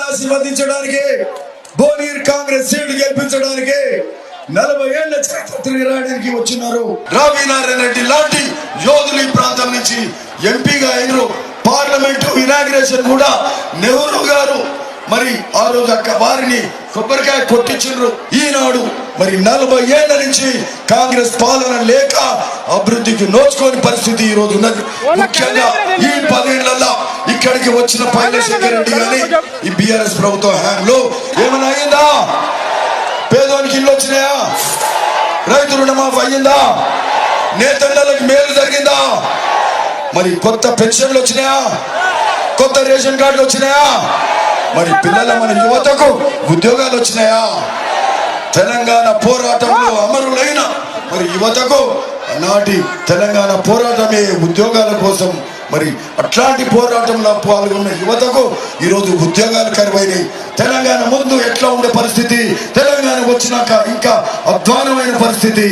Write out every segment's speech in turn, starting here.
ఆశీర్వదించడానికి భువనగిరి కాంగ్రెస్ సీటు గెలిపించడానికి 40 ఏళ్ల చరిత్ర తిరగడానికి వచ్చినారు రావి నారాయణ రెడ్డి లాంటి యోధులు ఈ ప్రాంతం నుంచి ఎంపీగా అయినారు. పార్లమెంటు ఇనాగ్రేషన్ కూడా నెహ్రూ గారు మరి ఆ రోజు వారిని కొబ్బరికాయ కొట్టించారు. ఈనాడు మరి 40 ఏళ్ల నుంచి కాంగ్రెస్ పాలన లేక అభివృద్ధికి నోచుకోని పరిస్థితి ఈ రోజు ఉన్నది. ముఖ్యంగా ఈ 10 ఏళ్లలో ఇక్కడికి వచ్చిన పైలశేఖర్ రెడ్డి గాని ఈ బీఆర్ఎస్ ప్రభుత్వ హయాంలో ఏమైనా అయిందా? పేదోనికి ఇల్లు వచ్చినాయా? రైతు రుణమాఫీ అయ్యిందా? నేతన్నలకు మేలు జరిగిందా? మరి కొత్త పెన్షన్లు వచ్చినాయా? కొత్త రేషన్ కార్డులు వచ్చినాయా? మరి పిల్లల మన యువతకు ఉద్యోగాలు వచ్చినాయా? తెలంగాణ పోరాటంలో అమరులైన మరి యువతకు నాటి తెలంగాణ పోరాటమే ఉద్యోగాల కోసం మరి అట్లాంటి పోరాటంలో పాల్గొన్న యువతకు ఈరోజు ఉద్యోగాలు కరువైనాయి. తెలంగాణ ముందు ఎట్లా ఉండే పరిస్థితి, తెలంగాణ వచ్చినాక ఇంకా అధ్వానమైన పరిస్థితి.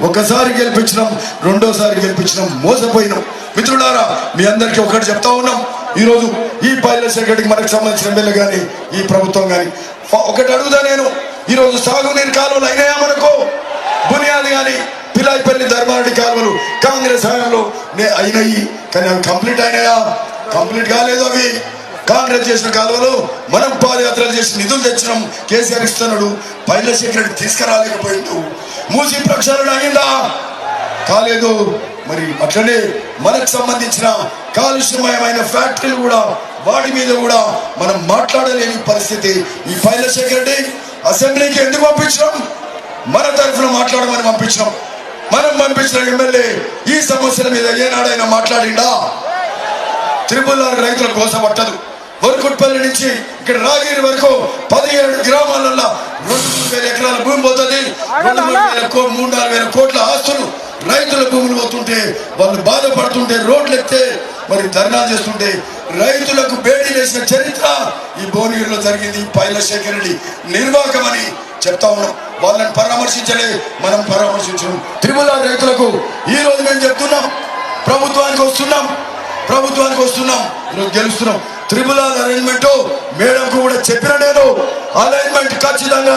ఒకసారి గెలిపించినాం, రెండోసారి గెలిపించినాం, మోసపోయినాం. మిత్రులారా, మీ అందరికీ ఒకటి చెప్తా ఉన్నాం. ఈరోజు ఈ పైలశేఖర్కి మనకు సంబంధించిన ఎమ్మెల్యే కానీ ఈ ప్రభుత్వం కానీ ఒకటి అడుగుదా, నేను ఈరోజు సాగునీరు కాలువలు అయినాయా? మనకు బునియాది కానీ పిలాయిపల్లి ధర్మారెడ్డి కాలువలు కాంగ్రెస్ హయాంలో అయినాయి, కానీ అవి కంప్లీట్ అయినాయా? కంప్లీట్ కాలేదు. అవి కాంగ్రెస్ చేసిన కాలువలు మనం పాదయాత్రలు చేసి నిధులు తెచ్చినాం. కేసీఆర్ ఇస్తున్నాడు, పైలశేఖర్ తీసుకురాలేకపోయిండు. మూసి ప్రక్షాళన అయిందా? కాలేదు. మరి అట్లనే మనకు సంబంధించిన కాలుష్యమయమైన ఫ్యాక్టరీలు కూడా వాటి మీద కూడా మనం మాట్లాడలేని పరిస్థితి. ఈ పైలశేఖర్ రెడ్డి అసెంబ్లీకి ఎందుకు పంపించినాం? మన తరఫున మాట్లాడమని పంపించినాం. మనం పంపించిన ఎమ్మెల్యే ఈ సమస్యల మీద ఏనాడైనా మాట్లాడిండా? త్రిపుల్ రైతుల కోసం పట్టదు. వరకుట్పల్లి నుంచి ఇక్కడ రాగిరి వరకు 17 గ్రామాలలో 2,000 ఎకరాల భూమి పోతుంది. 3,000 కోట్ల ఆస్తులు రైతుల భూములు పోతుంటే వాళ్ళు బాధపడుతుంటే రోడ్లు ఎక్కితే మరి ధర్నా చేస్తుంటే రైతులకు బేడీ వేసిన చరిత్ర ఈ భువనగిరిలో జరిగింది. పైలశేఖర్ రెడ్డి నిర్వాహకం అని చెప్తా ఉన్నాం. వాళ్ళని పరామర్శించలే, మనం పరామర్శించడం. త్రిపుల రైతులకు ఈ రోజు మేము చెప్తున్నాం, ప్రభుత్వానికి వస్తున్నాం, ఈరోజు గెలుస్తున్నాం. త్రిపుల అలైన్మెంట్ మేడంకు కూడా చెప్పిన నేను అలైన్మెంట్ ఖచ్చితంగా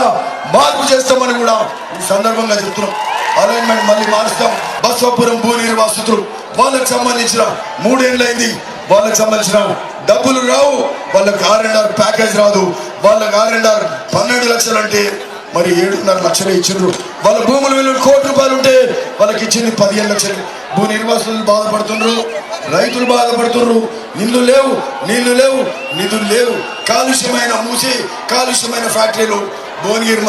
మార్పు చేస్తామని కూడా ఈ సందర్భంగా చెప్తున్నాం. అలైన్మెంట్ మళ్ళీ మారుస్తాం. బసవపురం భూనీరు వాసుతులు వాళ్ళకి సంబంధించిన 3 ఏళ్ళైంది, వాళ్ళకి సంబంధించిన డబ్బులు రావు, వాళ్ళకి R&R ప్యాకేజ్ రాదు. వాళ్ళకి R&R 12 లక్షలు అంటే మరి 7.5 లక్షలు ఇచ్చిండ్రు. వాళ్ళ భూముల విలువ 1 కోటి రూపాయలు ఉంటే వాళ్ళకి ఇచ్చింది 15 లక్షలు. భూ నిర్వాసులు బాధపడుతున్నారు, రైతులు బాధపడుతున్నారు. ఇల్లు లేవు, నీళ్లు లేవు, నిధులు లేవు. కాలుష్యమైన మూసి, కాలుష్యమైన ఫ్యాక్టరీలు. భువనగిరి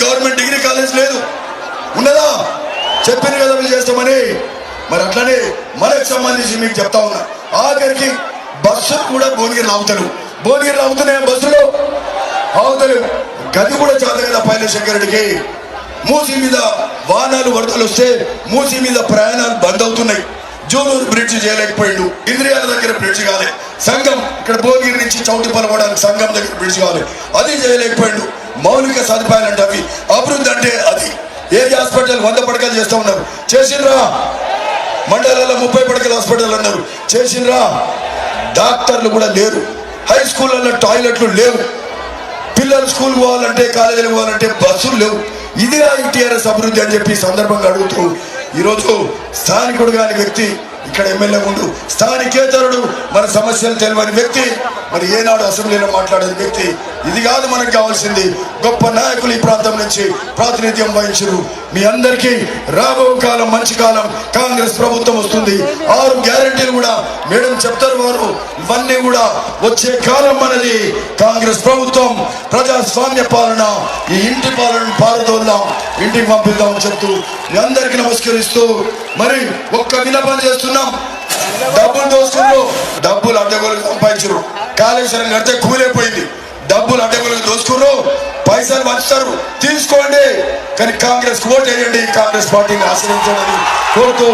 గవర్నమెంట్ డిగ్రీ కాలేజ్ లేదు, ఉన్నదా? చెప్పింది కదా వీళ్ళు చేస్తామని. మరి అట్లనే మనకు సంబంధించి మీకు చెప్తా ఉన్నా, ఆఖరికి బస్సులు కూడా భువనగిరిలో ఆగుతున్నాయి. బస్సులు ఆగుతలేవు. గది కూడా చేత కదా పైలశేఖర్ రెడ్డికి. మూసి మీద వాహనాలు వరదలు వస్తే మూసి మీద ప్రయాణాలు బంద్ అవుతున్నాయి. జూలూరు బ్రిడ్జ్ చేయలేకపోయిండు, ఇంద్రియాల దగ్గర బ్రిడ్జ్ కాలే. సంఘం ఇక్కడ భువనగిరి నుంచి చౌటిపల్లి పోవడానికి సంఘం దగ్గర బ్రిడ్జ్ కావాలి, అది చేయలేకపోయిండు. మౌలిక సదుపాయాలు అంటే అవి, అభివృద్ధి అంటే అది. ఏరియా హాస్పిటల్ 100 పడకలు చేస్తూ ఉన్నారు, చేసిండ్రా? మండలాల్లో 30 పడకల హాస్పిటల్ అన్నారు, చేసిండ్రా? డాక్టర్లు కూడా లేరు. హై స్కూళ్ళల్లో టాయిలెట్లు లేవు. పిల్లలు స్కూల్ పోవాలంటే, కాలేజీలకు పోవాలంటే బస్సులు లేవు. ఇదే టీఆర్ఎస్ అభివృద్ధి అని చెప్పి సందర్భంగా అడుగుతూ ఈరోజు స్థానికుడు కాని వ్యక్తి ఇక్కడ ఎమ్మెల్యే ఉండు, స్థానికేతరుడు, మన సమస్యలు తెలియని వ్యక్తి, మరి ఏనాడు అసెంబ్లీలో మాట్లాడని వ్యక్తి. ఇది కాదు మనకు కావాల్సింది. గొప్ప నాయకులు ఈ ప్రాంతం నుంచి ప్రాతినిధ్యం వహించరు. మీ అందరికీ రాబో కాలం మంచి కాలం, కాంగ్రెస్ ప్రభుత్వం వస్తుంది. 6 గ్యారెంటీలు కూడా మేడం చెప్తారు వారు. ఇవన్నీ కూడా వచ్చే కాలం మనది. కాంగ్రెస్ ప్రభుత్వం ప్రజాస్వామ్య పాలన, ఈ ఇంటి పాలన పారదోల్దాం, ఇంటికి పంపిద్దామని చెప్తూ మీ అందరికీ నమస్కరిస్తూ మరి ఒక్క విన్నపం చేస్తున్నాం. డబ్బులు దోసుకున్నారు, డబ్బులు అడ్డగోలుగా సంపాదించరు. కాళేశ్వరం కడితే కూలైపోయింది. డబ్బులు అడ్డగోలుగా దోసుకున్నారు, పైసలు పంచుతారు, తీసుకోండి. కానీ కాంగ్రెస్ ఓటు వేయండి, కాంగ్రెస్ పార్టీని ఆశ్రయించండి కోరుతూ